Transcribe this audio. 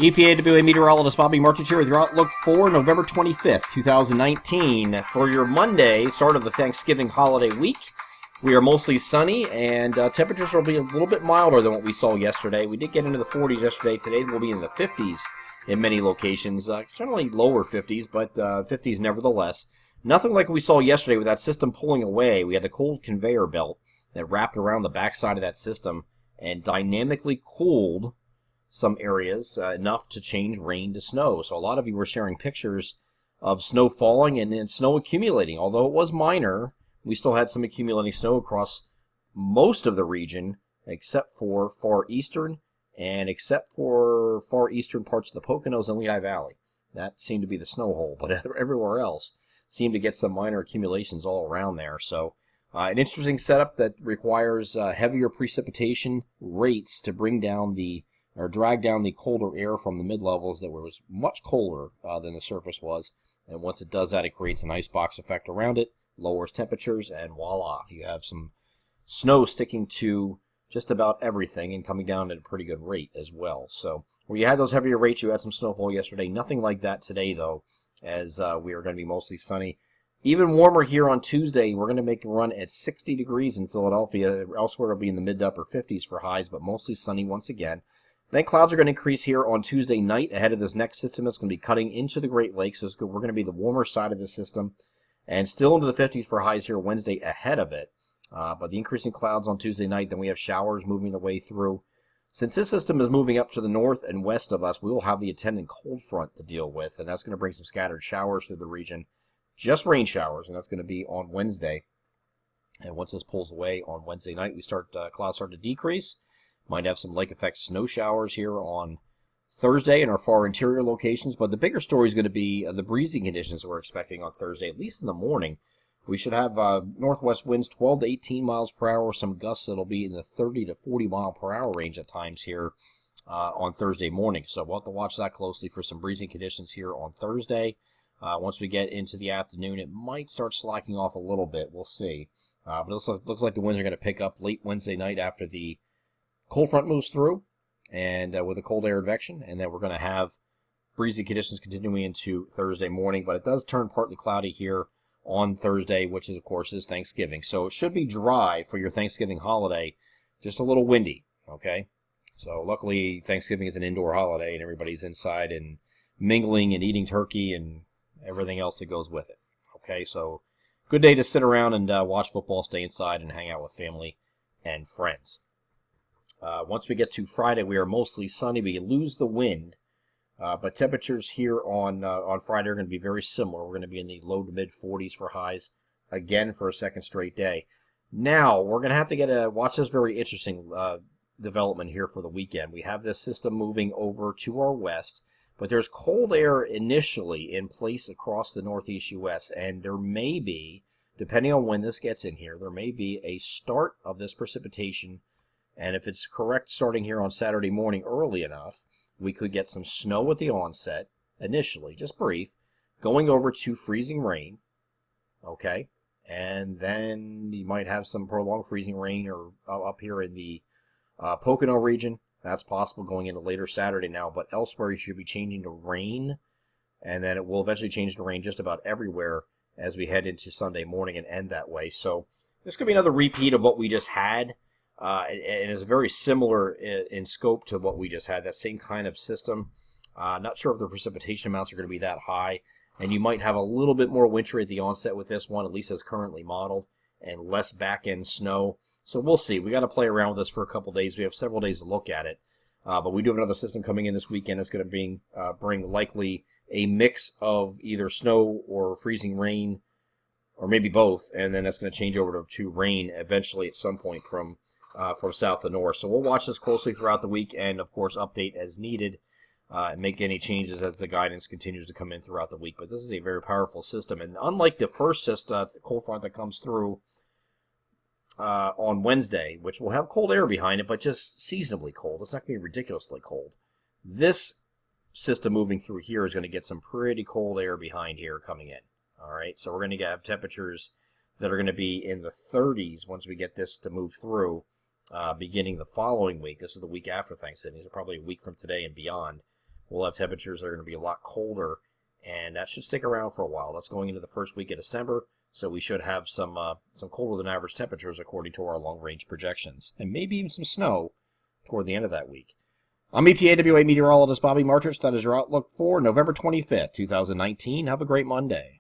EPAWA meteorologist Bobby Martins here with your outlook for November 25th, 2019. For your Monday, start of the Thanksgiving holiday week, we are mostly sunny, and temperatures will be a little bit milder than what we saw yesterday. We did get into the 40s yesterday. Today we'll be in the 50s in many locations. Generally lower 50s, but 50s nevertheless. Nothing like we saw yesterday with that system pulling away. We had a cold conveyor belt that wrapped around the backside of that system and dynamically cooled some areas enough to change rain to snow. So a lot of you were sharing pictures of snow falling and then snow accumulating. Although it was minor, we still had some accumulating snow across most of the region, except for far eastern and except for far eastern parts of the Poconos and Lehigh Valley. That seemed to be the snow hole, but everywhere else seemed to get some minor accumulations all around there. So an interesting setup that requires heavier precipitation rates to bring down or drag down the colder air from the mid-levels that was much colder than the surface was. And once it does that, it creates an icebox effect around it, lowers temperatures, and voila, you have some snow sticking to just about everything and coming down at a pretty good rate as well. So where you had those heavier rates, you had some snowfall yesterday. Nothing like that today, though, as we are going to be mostly sunny. Even warmer here on Tuesday. We're going to make a run at 60 degrees in Philadelphia. Elsewhere, it'll be in the mid to upper 50s for highs, but mostly sunny once again. Then clouds are going to increase here on Tuesday night ahead of this next system that's going to be cutting into the Great Lakes. So we're going to be the warmer side of the system and still into the 50s for highs here Wednesday ahead of it. But the increasing clouds on Tuesday night, then we have showers moving their way through. Since this system is moving up to the north and west of us, we will have the attendant cold front to deal with, and that's going to bring some scattered showers through the region. Just rain showers, and that's going to be on Wednesday. And once this pulls away on Wednesday night, clouds start to decrease. Might have some lake effect snow showers here on Thursday in our far interior locations, but the bigger story is going to be the breezy conditions we're expecting on Thursday, at least in the morning. We should have northwest winds 12 to 18 miles per hour, some gusts that'll be in the 30 to 40 mile per hour range at times here on Thursday morning. So we'll have to watch that closely for some breezy conditions here on Thursday. Once we get into the afternoon, it might start slacking off a little bit. We'll see. But it looks like the winds are going to pick up late Wednesday night after the cold front moves through, and with a cold air advection, and then we're going to have breezy conditions continuing into Thursday morning. But it does turn partly cloudy here on Thursday, which is, of course, is Thanksgiving. So it should be dry for your Thanksgiving holiday, just a little windy, okay? So luckily, Thanksgiving is an indoor holiday, and everybody's inside and mingling and eating turkey and everything else that goes with it, okay? So good day to sit around and watch football, stay inside, and hang out with family and friends. Once we get to Friday, we are mostly sunny. We lose the wind, but temperatures here on Friday are going to be very similar. We're going to be in the low to mid 40s for highs again for a second straight day. Now we're going to have to watch this very interesting development here for the weekend. We have this system moving over to our west, but there's cold air initially in place across the northeast U.S., and there may be, depending on when this gets in here, there may be a start of this precipitation. And if it's correct starting here on Saturday morning early enough, we could get some snow at the onset, initially, just brief, going over to freezing rain, okay? And then you might have some prolonged freezing rain or up here in the Pocono region. That's possible going into later Saturday now, but elsewhere you should be changing to rain, and then it will eventually change to rain just about everywhere as we head into Sunday morning and end that way. So this could be another repeat of what we just had. And is very similar in scope to what we just had, that same kind of system. Not sure if the precipitation amounts are going to be that high, and you might have a little bit more wintry at the onset with this one, at least as currently modeled, and less back-end snow. So we'll see. We got to play around with this for a couple days. We have several days to look at it, but we do have another system coming in this weekend. It's going to bring likely a mix of either snow or freezing rain, or maybe both, and then that's going to change over to rain eventually at some point from south to north. So we'll watch this closely throughout the week and, of course, update as needed and make any changes as the guidance continues to come in throughout the week. But this is a very powerful system. And unlike the first system, cold front that comes through on Wednesday, which will have cold air behind it, but just seasonably cold. It's not going to be ridiculously cold. This system moving through here is going to get some pretty cold air behind here coming in. All right, so we're going to have temperatures that are going to be in the 30s once we get this to move through. Beginning the following week. This is the week after Thanksgiving, so probably a week from today and beyond. we'll have temperatures that are going to be a lot colder, and that should stick around for a while. That's going into the first week of December, so we should have some colder than average temperatures according to our long-range projections, and maybe even some snow toward the end of that week. I'm EPAWA meteorologist Bobby Martich. That is your outlook for November 25th, 2019. Have a great Monday.